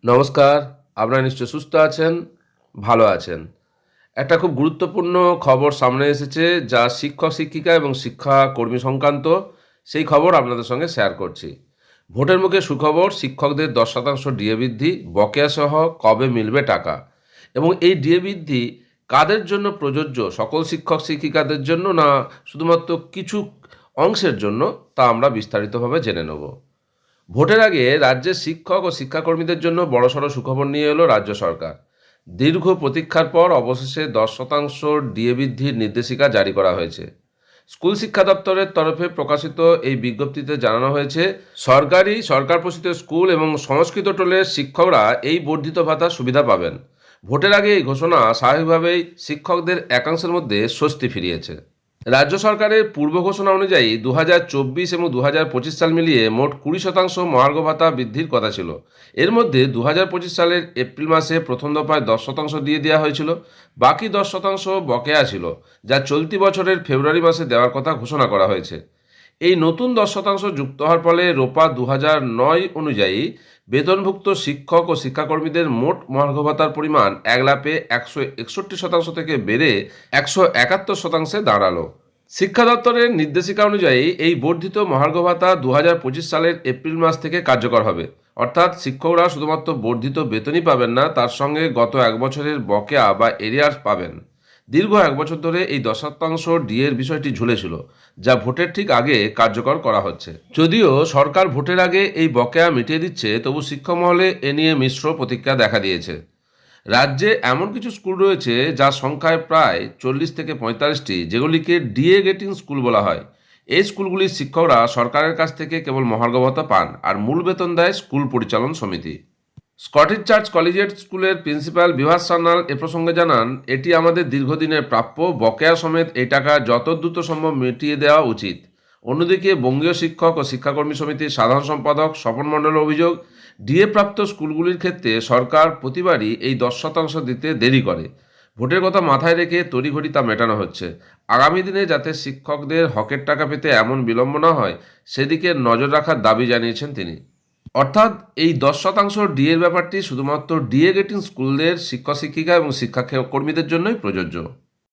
নমস্কার। আপনারা নিশ্চয় সুস্থ আছেন, ভালো আছেন। একটা খুব গুরুত্বপূর্ণ খবর সামনে এসেছে, যা শিক্ষক শিক্ষিকা এবং শিক্ষাকর্মী সংক্রান্ত। সেই খবর আপনাদের সঙ্গে শেয়ার করছি। ভোটের মুখে সুখবর, শিক্ষকদের 10% ডিএ বৃদ্ধি, বকেয়া সহ কবে মিলবে টাকা। এবং এই ডিএ বৃদ্ধি কাদের জন্য প্রযোজ্য, সকল শিক্ষক শিক্ষিকাদের জন্য না শুধুমাত্র কিছু অংশের জন্য, তা আমরা বিস্তারিতভাবে জেনে নেব। ভোটের আগে রাজ্যের শিক্ষক ও শিক্ষাকর্মীদের জন্য বড়সড় সুখবর নিয়ে এলো রাজ্য সরকার। দীর্ঘ প্রতীক্ষার পর অবশেষে 10% ডিএ বৃদ্ধির নির্দেশিকা জারি করা হয়েছে। স্কুল শিক্ষা দপ্তরের তরফে প্রকাশিত এই বিজ্ঞপ্তিতে জানানো হয়েছে, সরকার পোষিত স্কুল এবং সংস্কৃত টোলের শিক্ষকরা এই বর্ধিত ভাতা সুবিধা পাবেন। ভোটের আগে এই ঘোষণা স্বাভাবিকভাবেই শিক্ষকদের একাংশের মধ্যে স্বস্তি ফিরিয়েছে। রাজ্য সরকারের পূর্ব ঘোষণা অনুযায়ী 2024 এবং 2025 সাল মিলিয়ে মোট 20% মহার্ঘ ভাতা বৃদ্ধির কথা ছিল। এর মধ্যে 2025 সালের এপ্রিল মাসে প্রথম দফায় 10% দিয়ে দেওয়া হয়েছিল, বাকি 10% বকেয়া ছিল, যা চলতি বছরের ফেব্রুয়ারি মাসে দেওয়ার কথা ঘোষণা করা হয়েছে। এই নতুন 10% যুক্ত হওয়ার ফলে রোপা 2009 অনুযায়ী বেতনভুক্ত শিক্ষক ও শিক্ষাকর্মীদের মোট মহার্ঘ ভাতার পরিমাণ 1,61,শতাংশ থেকে বেড়ে 171% দাঁড়ালো। শিক্ষা দপ্তরের নির্দেশিকা অনুযায়ী এই বর্ধিত মহার্ঘ ভাতা 2025 সালের এপ্রিল মাস থেকে কার্যকর হবে। অর্থাৎ শিক্ষকরা শুধুমাত্র বর্ধিত বেতনই পাবেন না, তার সঙ্গে গত এক বছরের বকেয়া বা এরিয়ার্স পাবেন। দীর্ঘ এক বছর ধরে এই 10% ডিএর বিষয়টি ঝুলেছিল, যা ভোটের ঠিক আগে কার্যকর করা হচ্ছে। যদিও সরকার ভোটের আগে এই বকেয়া মিটিয়ে দিচ্ছে, তবু শিক্ষক মহলে এ নিয়ে মিশ্র প্রতিক্রিয়া দেখা দিয়েছে। রাজ্যে এমন কিছু স্কুল রয়েছে যার সংখ্যায় প্রায় 40 থেকে 45টি, যেগুলিকে ডিএ গেটিং স্কুল বলা হয়। এই স্কুলগুলির শিক্ষকরা সরকারের কাছ থেকে কেবল মহার্ঘ ভাতা পান, আর মূল বেতন দেয় স্কুল পরিচালন সমিতি। স্কটিশ চার্চ কলেজিয়েট স্কুলের প্রিন্সিপাল বিভাস সান্যাল এ প্রসঙ্গে জানান, এটি আমাদের দীর্ঘদিনের প্রাপ্য, বকেয়া সমেত এই টাকা যত দ্রুত সম্ভব মিটিয়ে দেওয়া উচিত। অন্যদিকে বঙ্গীয় শিক্ষক ও শিক্ষাকর্মী সমিতির সাধারণ সম্পাদক স্বপন মণ্ডলের অভিযোগ, ডিএ প্রাপ্ত স্কুলগুলির ক্ষেত্রে সরকার প্রতিবারই এই 10% দিতে দেরি করে। ভোটের কথা মাথায় রেখে তড়িঘড়ি তা মেটানো হচ্ছে। আগামী দিনে যাতে শিক্ষকদের হকের টাকা পেতে এমন বিলম্ব না হয়, সেদিকে নজর রাখার দাবি জানিয়েছেন তিনি। অর্থাৎ এই 10% ডিএর ব্যাপারটি শুধুমাত্র ডিএ গেটিং স্কুলদের শিক্ষক শিক্ষিকা এবং শিক্ষাকর্মীদের জন্যই প্রযোজ্য।